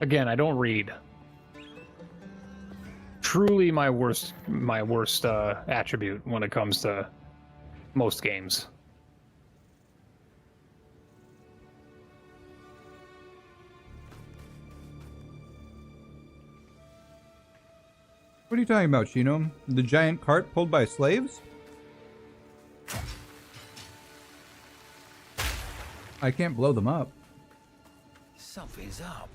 Again, I don't read. Truly my worst attribute when it comes to most games. What are you talking about, Shino? The giant cart pulled by slaves? I can't blow them up. Something's up.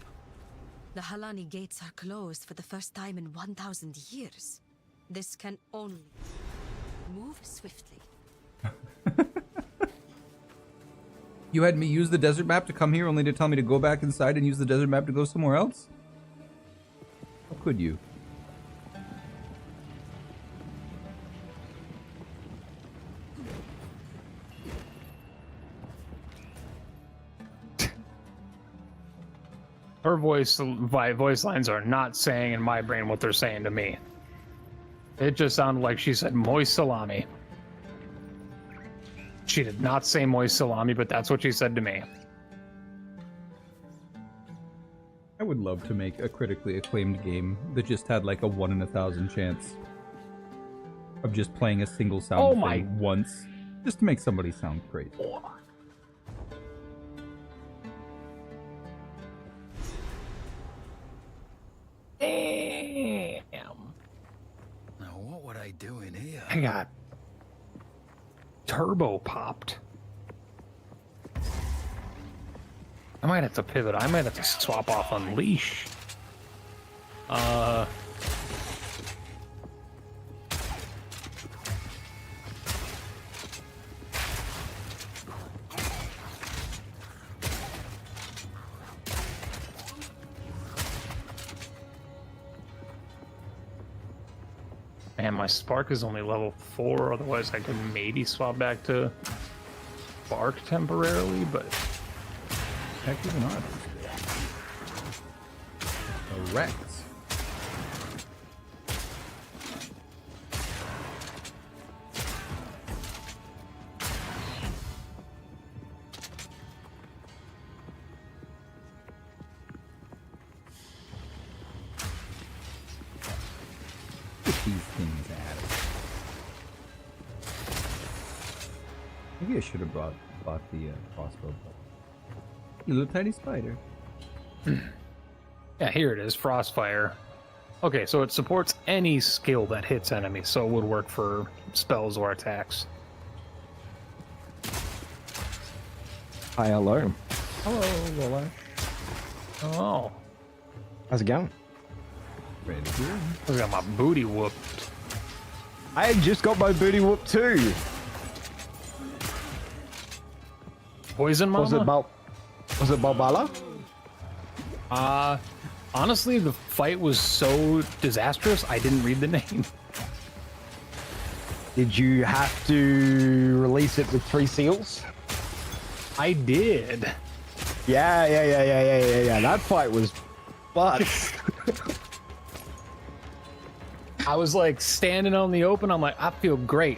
The Halani gates are closed for the first time in 1,000 years. This can only move swiftly. You had me use the desert map to come here only to tell me to go back inside and use the desert map to go somewhere else? How could you? Her voice lines are not saying in my brain what they're saying to me. It just sounded like she said moist salami. She did not say moist salami, but that's what she said to me. I would love to make a critically acclaimed game that just had like a 1 in 1,000 chance of just playing a single sound thing once, just to make somebody sound crazy. Damn. Now what would I do in here? I got turbo popped. I might have to pivot. I might have to swap off Unleash. Man, my Spark is only level 4, otherwise I could maybe swap back to Spark temporarily, but... Heck, even not. Correct. Get these things out. Maybe I should have bought the crossbow. You little tiny spider. Yeah, here it is, Frostfire. Okay, so it supports any skill that hits enemies, so it would work for spells or attacks. Hi, hello. Hello, Lola. Oh, How's it going? Ready to hear? I got my booty whooped. I just got my booty whooped too. Poison Mama? Was it Balbala? Honestly, the fight was so disastrous, I didn't read the name. Did you have to release it with 3 seals? I did. Yeah. That fight was butts. I was like standing on the open, I'm like, I feel great.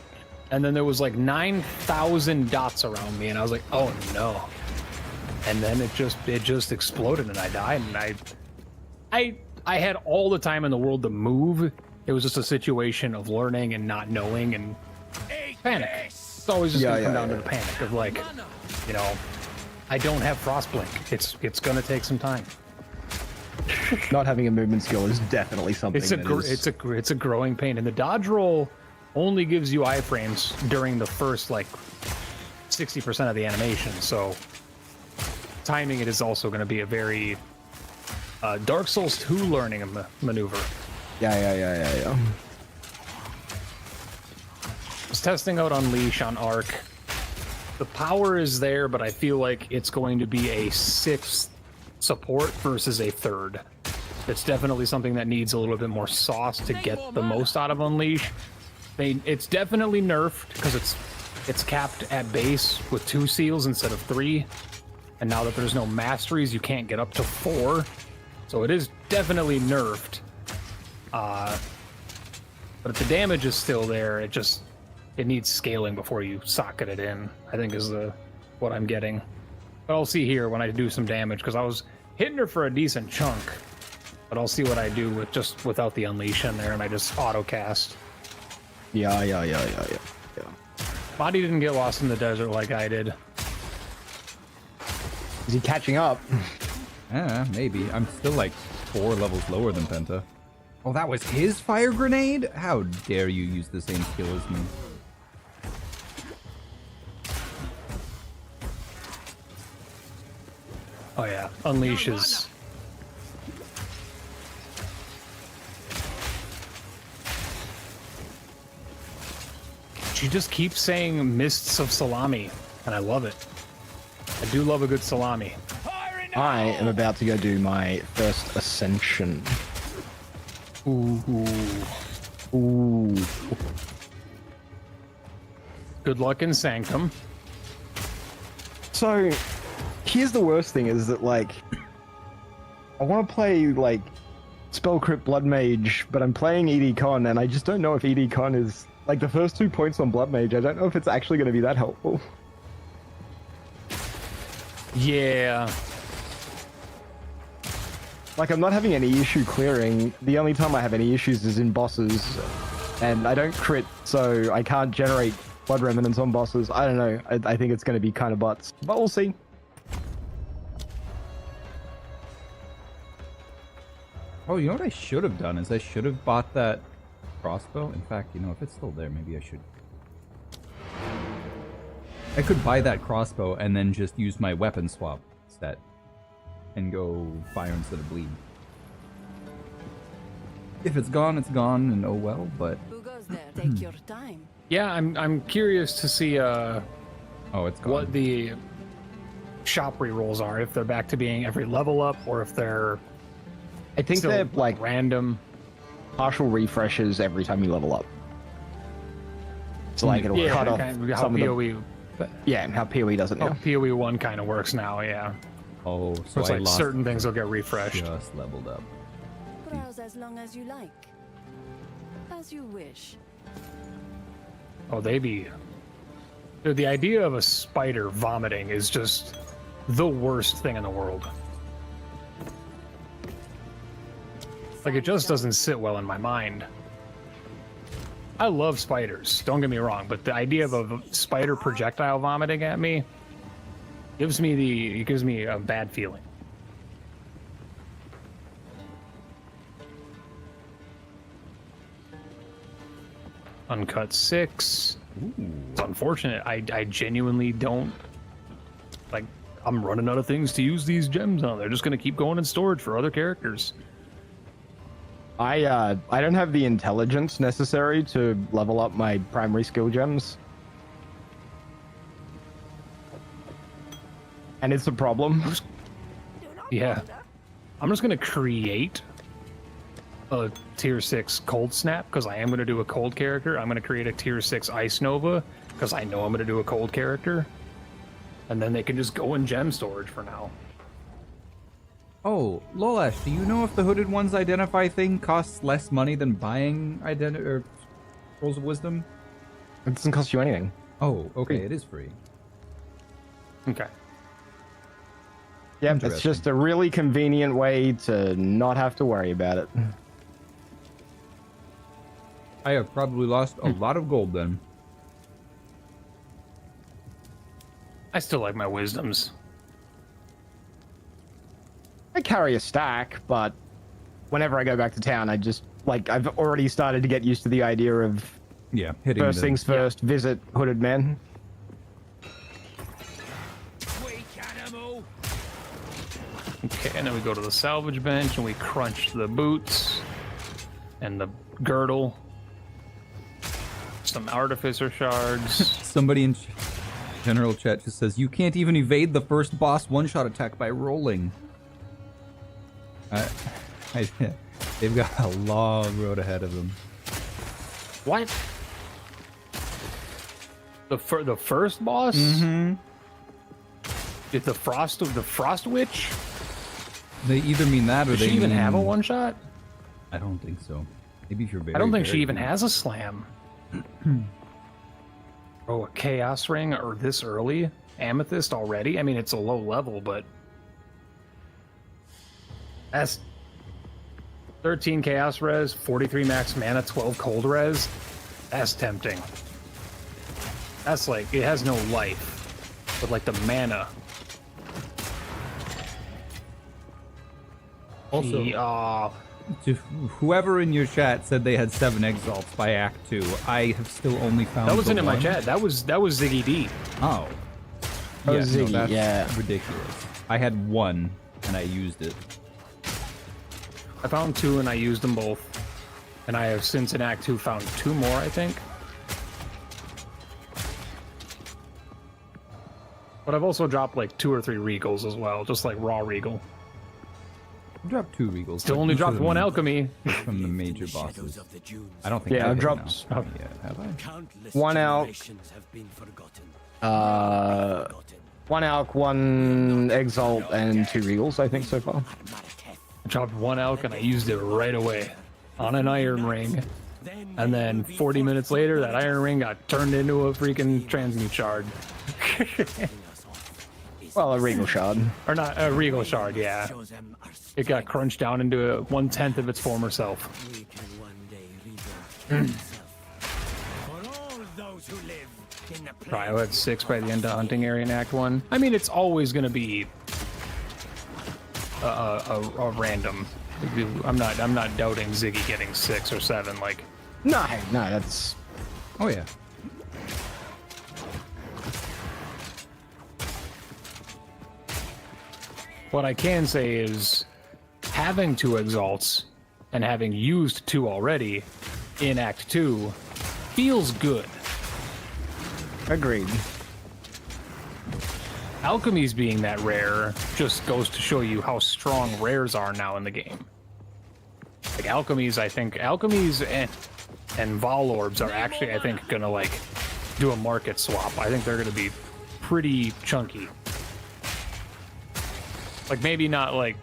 And then there was like 9,000 dots around me, and I was like, oh no. And then it just exploded, and I died, and I had all the time in the world to move. It was just a situation of learning and not knowing and panic. It's always just gonna come down to the panic of like, you know, I don't have Frostblink. It's gonna take some time. Not having a movement skill is definitely something. It's a growing pain, and the dodge roll only gives you iframes during the first like 60% of the animation, so timing it is also going to be a very Dark Souls 2 learning maneuver. Yeah. I was testing out Unleash on Arc. The power is there, but I feel like it's going to be a 6th support versus a 3rd. It's definitely something that needs a little bit more sauce to get the most out of Unleash. It's definitely nerfed because it's capped at base with 2 seals instead of 3. And now that there's no masteries, you can't get up to 4. So it is definitely nerfed. But if the damage is still there, it needs scaling before you socket it in, I think is what I'm getting. But I'll see here when I do some damage, because hitting her for a decent chunk. But I'll see what I do with just without the unleash in there, and I just auto cast. Yeah. Body didn't get lost in the desert like I did. Is he catching up? Maybe. I'm still like 4 levels lower than Penta. Oh, that was his fire grenade? How dare you use the same skill as me? Oh yeah, unleashes. She just keeps saying mists of salami, and I love it. I do love a good salami. I am about to go do my first ascension. Ooh. Good luck in Sanctum. So, here's the worst thing is that, like, I want to play, like, Spell Crypt Blood Mage, but I'm playing ED Con, and I just don't know if ED Con is, like, the first 2 points on Blood Mage, I don't know if it's actually going to be that helpful. Yeah. Like, I'm not having any issue clearing. The only time I have any issues is in bosses, and I don't crit, so I can't generate Blood Remnants on bosses. I don't know. I think it's going to be kind of butts, but we'll see. Oh, you know what I should have done is I should have bought that crossbow. In fact, you know, if it's still there, maybe I should. I could buy that crossbow and then just use my weapon swap set and go fire instead of bleed. If it's gone, it's gone, and oh well, but... Who goes there? Take your time. Yeah, I'm curious to see oh, it's gone. what the shop rerolls are, if they're back to being every level up, or if they're I think still they're, like, random. partial refreshes every time you level up. So, like, it'll Yeah, cut off kind of how some of the... PoE, Yeah, how PoE does it how now. PoE 1 kind of works now, yeah. Oh, So so it's I like lost certain things will get refreshed. just leveled up. Browse as long as you like. As you wish. Oh, they be... Dude, the idea of a spider vomiting is just the worst thing in the world. Like, it just doesn't sit well in my mind. I love spiders, don't get me wrong, but the idea of a spider projectile vomiting at me gives me a bad feeling. Uncut 6. It's unfortunate. I genuinely don't... Like, I'm running out of things to use these gems on. They're just going to keep going in storage for other characters. I don't have the intelligence necessary to level up my primary skill gems. And it's a problem. Yeah. I'm just going to create a tier 6 cold snap because I am going to do a cold character. I'm going to create a tier 6 ice nova because I know I'm going to do a cold character. And then they can just go in gem storage for now. Oh, Lolash, do you know if the Hooded One's identify thing costs less money than buying Scrolls of Wisdom? It doesn't cost you anything. Oh, okay, it is free. Okay. Yeah, it's just a really convenient way to not have to worry about it. I have probably lost a lot of gold then. I still like my wisdoms. I carry a stack, but whenever I go back to town, I just, like, I've already started to get used to the idea of Yeah, hitting first things first, visit Hooded Men. Okay, and then we go to the salvage bench and we crunch the boots and the girdle. Some artificer shards. Somebody in general chat just says, you can't even evade the first boss one-shot attack by rolling. They've got a long road ahead of them. What? The first boss? Mm-hmm. Is the frost witch? They either mean that or Does they she even mean... have a one shot? I don't think so. Maybe if you're very, I don't think very she even good. has a slam. Oh, a chaos ring or this early? Amethyst already? I mean, it's a low level, but That's 13 chaos res, 43 max mana, 12 cold res. That's tempting. That's like, it has no life, but like the mana. Also, oh, to whoever in your chat said they had 7 exalts by Act 2, I have still only found that wasn't the in my one. chat. That was Ziggy D. Oh. Oh, Yeah, Ziggy, no, that's yeah. ridiculous. I had 1, and I used it. I found 2 and I used them both. And I have since in Act 2 found 2 more, I think. But I've also dropped like 2 or 3 regals as well, just like raw regal. I dropped 2 regals. Still but only each of dropped them 1 alchemy. from the major bosses. I don't think Yeah, I I've have dropped enough yet, have I? Countless 1 alk, generations have been forgotten. 1 alk, 1 exalt, and 2 regals, I think, so far. I dropped 1 elk and I used it right away on an iron ring. And then 40 minutes later, that iron ring got turned into a freaking transmute shard. Well, a regal shard. Or not, a regal shard, yeah. It got crunched down into a 1/10 of its former self. We can one day rebuild itself. For all those who live in the Cryo had 6 by the end of hunting area in Act 1. I mean, it's always going to be a random. I'm not doubting Ziggy getting 6 or 7. Like, No, that's... Oh, yeah. what I can say is having 2 exalts and having used 2 already in Act 2 feels good. Agreed. Alchemies being that rare just goes to show you how strong rares are now in the game. Like alchemies, I think alchemies and Vol Orbs are actually, I think, gonna like do a market swap. I think they're gonna be pretty chunky. Like maybe not like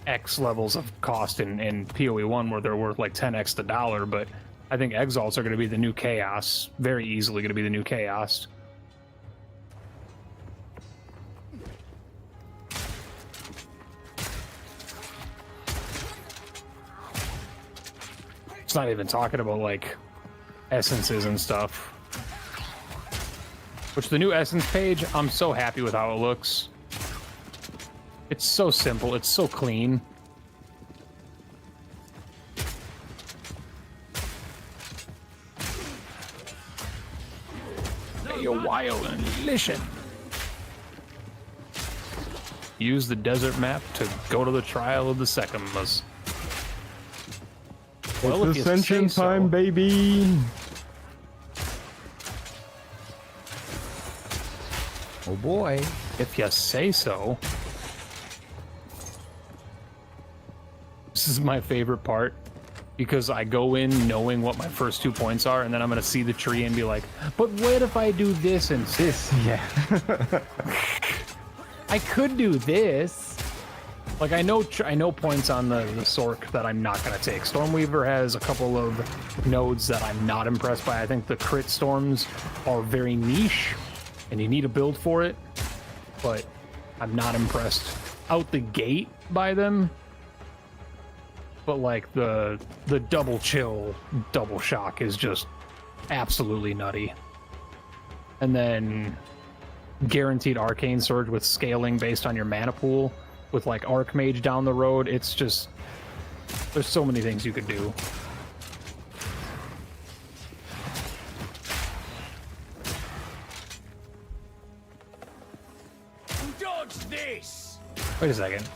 X levels of cost in PoE 1 where they're worth like 10x the dollar, but I think exalts are gonna be the new chaos. Very easily gonna be the new chaos. It's not even talking about like essences and stuff. Which the new essence page, I'm so happy with how it looks. It's so simple, it's so clean. Hey, you're wild and delicious. Use the desert map to go to the trial of the Sekimas. Well, if It's you say ascension so. time, baby! Oh, boy. If you say so. This is my favorite part because I go in knowing what my first 2 points are, and then I'm gonna see the tree and be like, but what if I do this and This, yeah. I could do this. Like I know points on the Sork that I'm not gonna take. Stormweaver has a couple of nodes that I'm not impressed by. I think the crit storms are very niche, and you need a build for it. But I'm not impressed out the gate by them. But like the double chill, double shock is just absolutely nutty. And then guaranteed arcane surge with scaling based on your mana pool with like Archmage down the road. It's just, there's so many things you could do. Dodge this! Wait a second.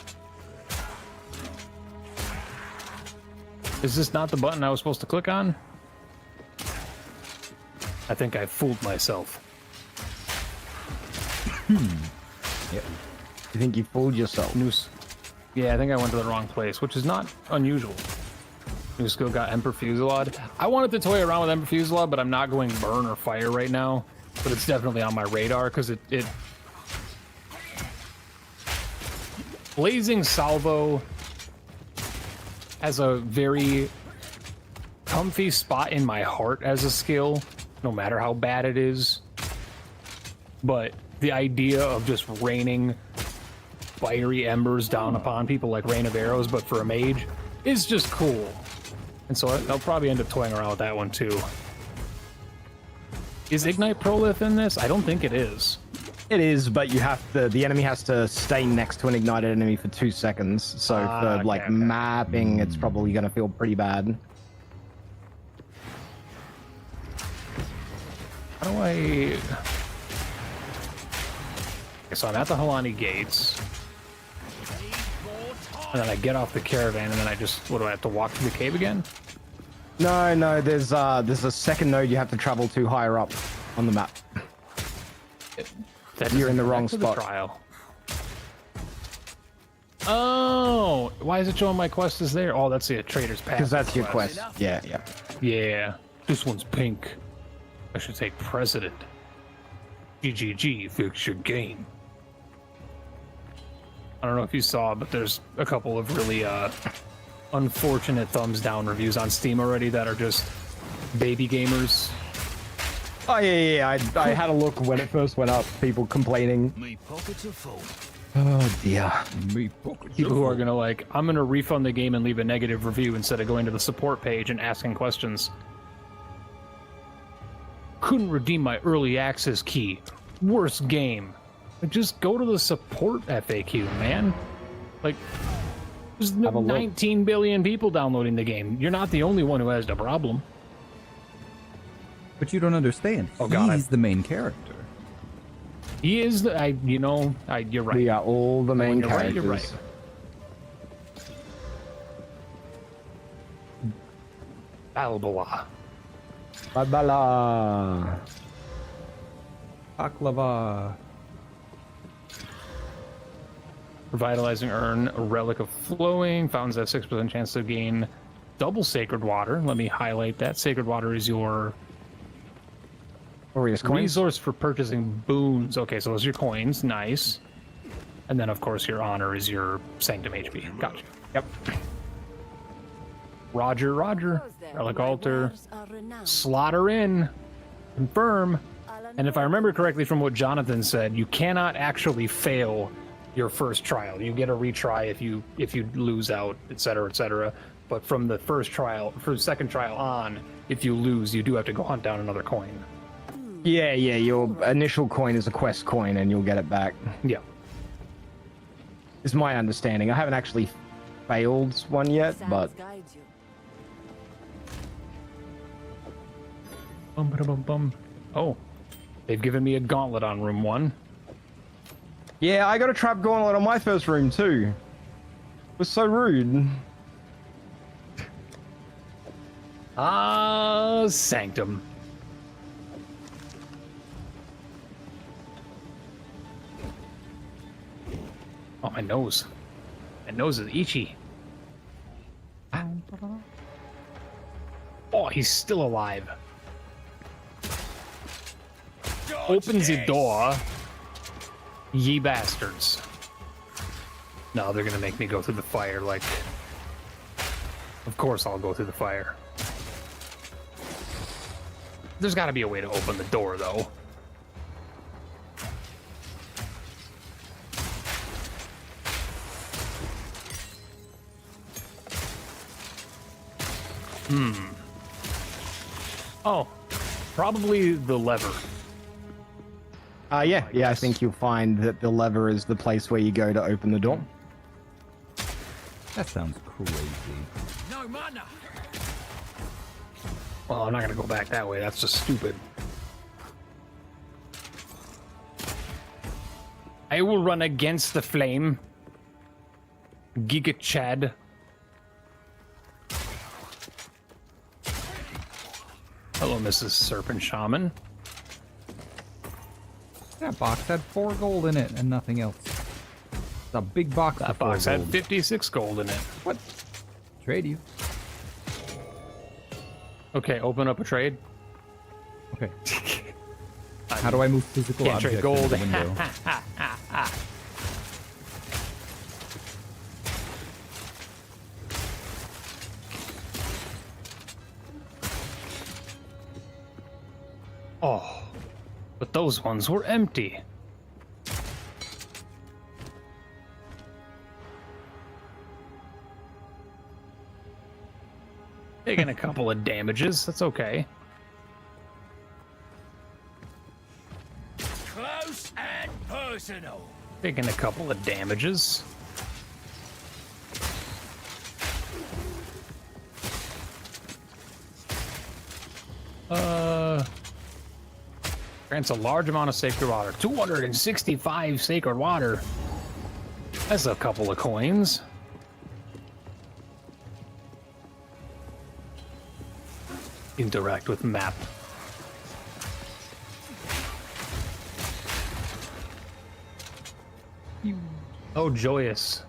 Is this not the button I was supposed to click on? I think I fooled myself. Yep. You think you fooled yourself? Noose. Yeah, I think I went to the wrong place, which is not unusual. New skill got Emperor Fusillade. I wanted to toy around with Emperor Fusillade, but I'm not going burn or fire right now. But it's definitely on my radar because it Blazing Salvo has a very comfy spot in my heart as a skill, no matter how bad it is. But the idea of just raining fiery embers down upon people like Rain of Arrows, but for a mage, is just cool. And so I'll probably end up toying around with that one too. Is Ignite Prolith in this? I don't think it is. It is, but you have to. The enemy has to stay next to an ignited enemy for 2 seconds. So for like mapping, it's probably going to feel pretty bad. How do I? Okay, so I'm at the Halani gates, and then I get off the caravan, and then I just what do I have to walk through the cave again? No, there's a second node you have to travel to higher up on the map. You're in the wrong spot. Trial. Oh, why is it showing my quest is there? Oh, that's the Trader's Path. Because that's your quest. Yeah. Yeah, this one's pink. I should take precedent. GGG, fix your game. I don't know if you saw, but there's a couple of really unfortunate thumbs down reviews on Steam already that are just baby gamers. Oh yeah. I had a look when it first went up. People complaining. My pockets are full. Oh dear. People who are gonna like, I'm gonna refund the game and leave a negative review instead of going to the support page and asking questions. Couldn't redeem my early access key. Worst game. Like, just go to the support FAQ, man. Like, there's 19 billion people downloading the game. You're not the only one who has the problem. But you don't understand. Oh, God, He's the main character. He is the. You're right. We are all the main characters. You're right. Balboa. Babala. Baklava. Revitalizing Urn, a Relic of Flowing. Fountains have 6% chance to gain double Sacred Water. Let me highlight that. Sacred Water is your resource for purchasing boons. Okay, so those are your coins. Nice. And then, of course, your honor is your Sanctum HP. Gotcha. Yep. Roger. Relic Altar. Slaughter in. Confirm. And if I remember correctly from what Jonathan said, you cannot actually fail your first trial. You get a retry if you lose out, etc., etc. But from the second trial on, if you lose, you do have to go hunt down another coin. Yeah. Your initial coin is a quest coin, and you'll get it back. Yeah. Is my understanding. I haven't actually failed one yet, but Bum. Oh, they've given me a gauntlet on room 1. yeah, I got a trap gauntlet on my first room too. It was so rude. Sanctum. Oh, my nose. My nose is itchy. Oh, he's still alive. Open the door. Ye bastards. No, they're gonna make me go through the fire, like... Of course I'll go through the fire. There's gotta be a way to open the door, though. Oh, probably the lever. Yeah, I think you'll find that the lever is the place where you go to open the door. That sounds crazy. No mana. Well, I'm not gonna go back that way. That's just stupid. I will run against the flame. Giga Chad. Hello, Mrs. Serpent Shaman. That box had 4 gold in it and nothing else. It's a big box. That box had 56 gold in it. What? Trade you. Okay, open up a trade. Okay. How do I move physical Can't objects trade gold. into the window? Oh, but those ones were empty. Taking a couple of damages. That's okay. Close and personal. Taking a couple of damages. Grants a large amount of sacred water. 265 sacred water. That's a couple of coins. Interact with map. Oh, joyous.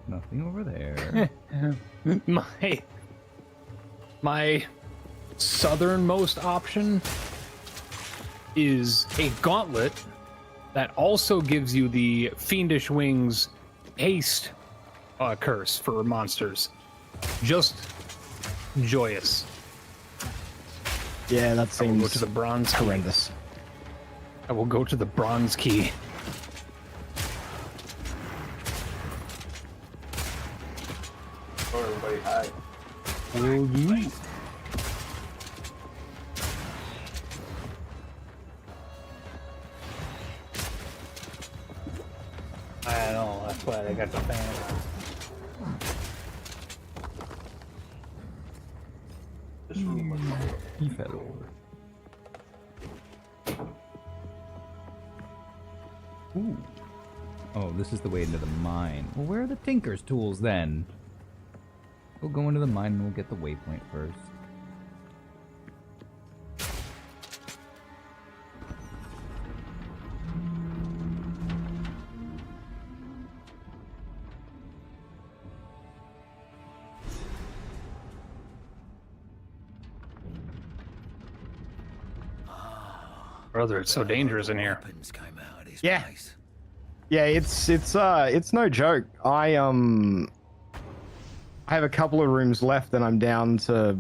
Nothing over there. My southernmost option is a gauntlet that also gives you the Fiendish Wings haste curse for monsters. Just joyous. Yeah, that I will seems go to the bronze key. horrendous. I will go to the bronze key. Oh, everybody, hi. Will you? I know, that's why they got the fan. This room was He fell over. Ooh. Oh, this is the way into the mine. Well, where are the tinker's tools then? We'll go into the mine and we'll get the waypoint first. Brother, it's so dangerous in here. Weapons came out of this Yeah. place. Yeah, it's no joke. I have a couple of rooms left and I'm down to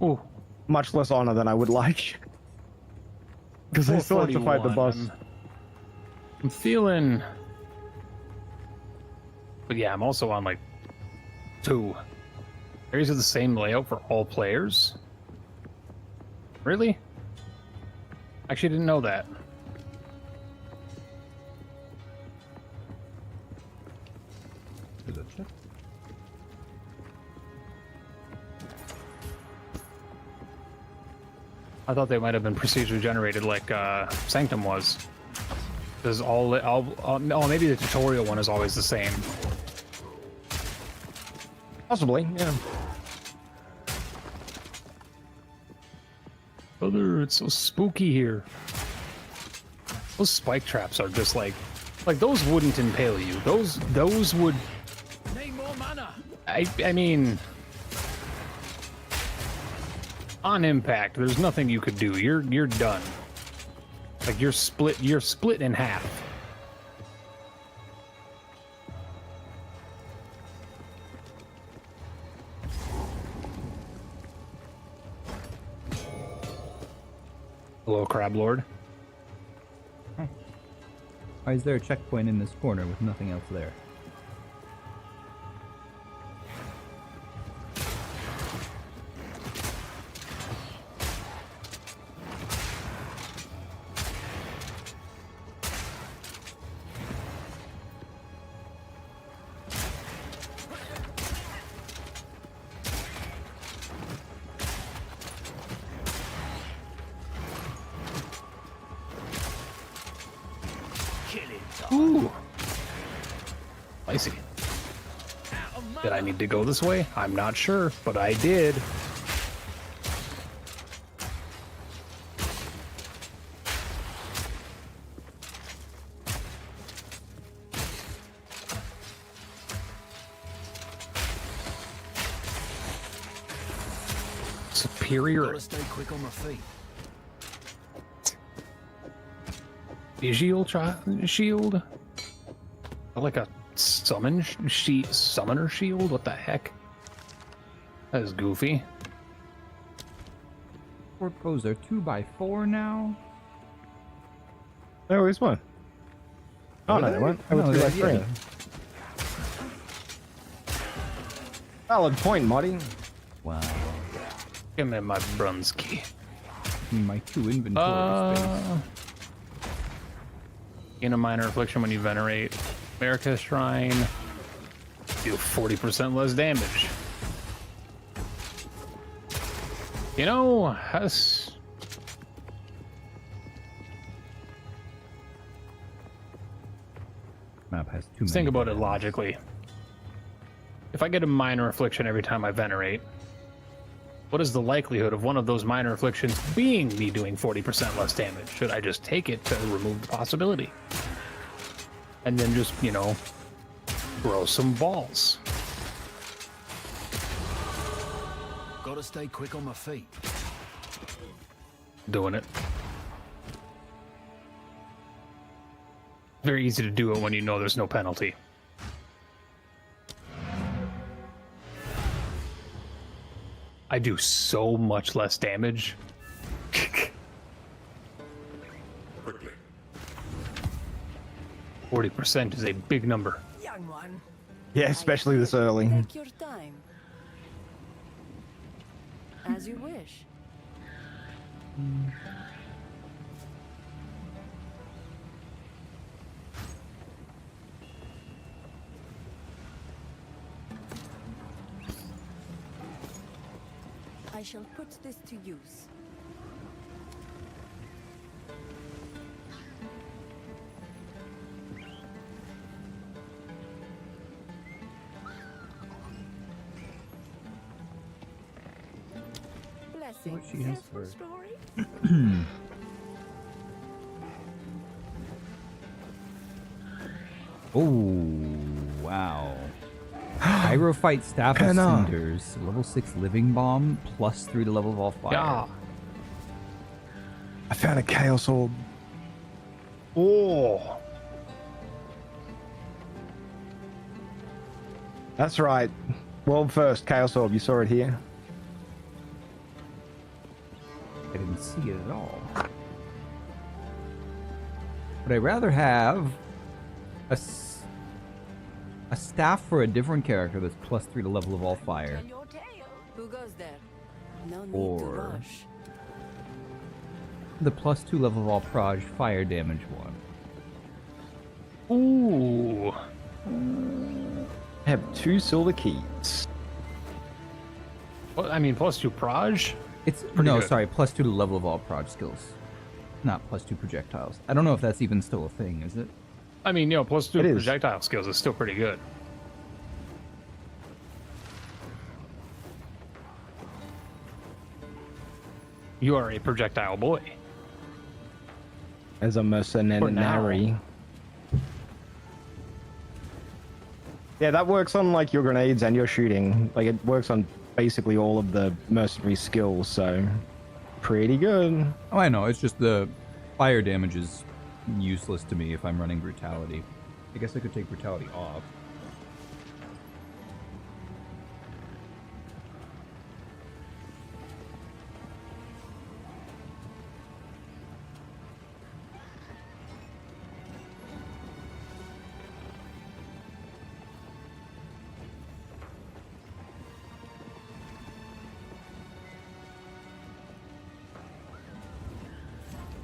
Ooh, much less honor than I would like. Because I still have to fight the boss. 441. I'm feeling... But yeah, I'm also on like 2. Areas are the same layout for all players? Really? Actually, didn't know that. There's a check. I thought they might have been procedurally generated like Sanctum was. Because oh, maybe the tutorial one is always the same. Possibly, yeah. Brother, it's so spooky here. Those spike traps are just like those wouldn't impale you. Those would. Need more mana. I mean, on impact, there's nothing you could do. You're done. Like you're split in half. Hello, Crab Lord. Why is there a checkpoint in this corner with nothing else there? Ooh. Spicy. Did I need to go this way? I'm not sure, but I did. Superior Gotta stay quick on my feet. visual shield? Like a summoner shield? What the heck? That is goofy. Fort bows are 2x4 now. There always one. Oh, no, they weren't. I No, was they're- like yeah. Valid point, Marty. Wow. Give me my bronze key. My 2 inventory space. Gain a minor affliction when you venerate America Shrine. Do 40% less damage. You know, that's... Map has too Let's think about it logically. If I get a minor affliction every time I venerate, what is the likelihood of one of those minor afflictions being me doing 40% less damage? Should I just take it to remove the possibility? And then just, you know, throw some balls. Gotta stay quick on my feet. Doing it. Very easy to do it when you know there's no penalty. I do so much less damage. 40% is a big number. Young one. Yeah, especially this early. Take your time. As you wish. I shall put this to use. Blessing. What she has for- Story? Oh, wow. Pyrophyte Staff of Penna. Cinders, level 6 Living Bomb, +3 to level of all fire. Yeah. I found a Chaos Orb. Oh. That's right. World first, Chaos Orb. You saw it here. I didn't see it at all. But I'd rather have a staff for a different character that's +3 to level of all fire. Your tail. Who goes there? No need to Or- rush. The +2 level of all proj fire damage one. Ooh. I have 2 silver keys. Well, I mean, +2 proj? It's Pretty no, good. sorry, +2 to level of all proj skills, not +2 projectiles. I don't know if that's even still a thing, is it? I mean, you know, +2 It is. projectile skills is still pretty good. You are a projectile boy. As a mercenary. Yeah, that works on like your grenades and your shooting. Like it works on basically all of the mercenary skills, so pretty good. Oh, I know. It's just the fire damage is useless to me if I'm running brutality. I guess I could take brutality off.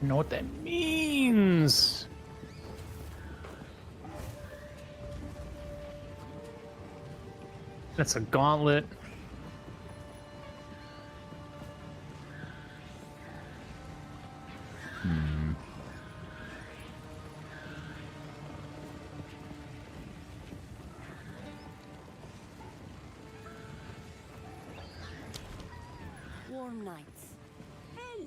You know what that means? That's a gauntlet. Warm nights. Hello.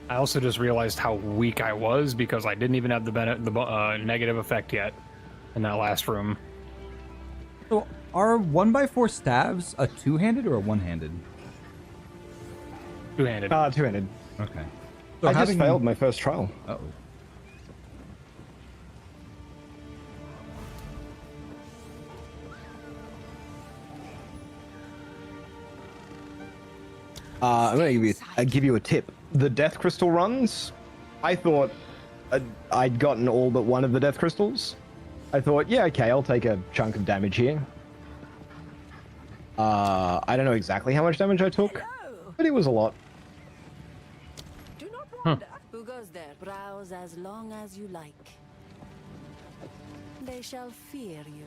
I also just realized how weak I was because I didn't even have the negative effect yet in that last room. So, are 1x4 staves a two-handed or a one-handed? Two-handed. Two-handed. Okay. So I just failed my first trial. Uh-oh. I'm gonna give you a tip. The death crystal runs, I thought I'd gotten all but one of the death crystals. I thought, yeah, okay, I'll take a chunk of damage here. I don't know exactly how much damage I took, but it was a lot. Do not wander. Who goes there? Browse as long as you like. They shall fear you.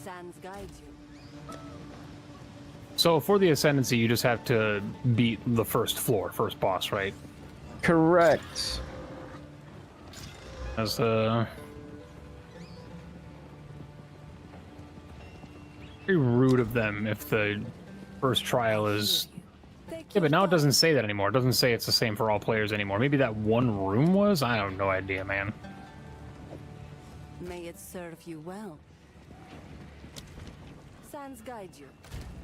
Sands guide you. So for the Ascendancy, you just have to beat the first boss, right? Correct. As very rude of them if the first trial is... Yeah, but now it doesn't say that anymore. It doesn't say it's the same for all players anymore. Maybe that one room was? I have no idea, man. May it serve you well. Sands guide you.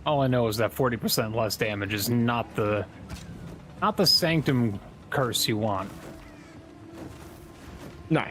All I know is that 40% less damage is not the Sanctum curse you want. No.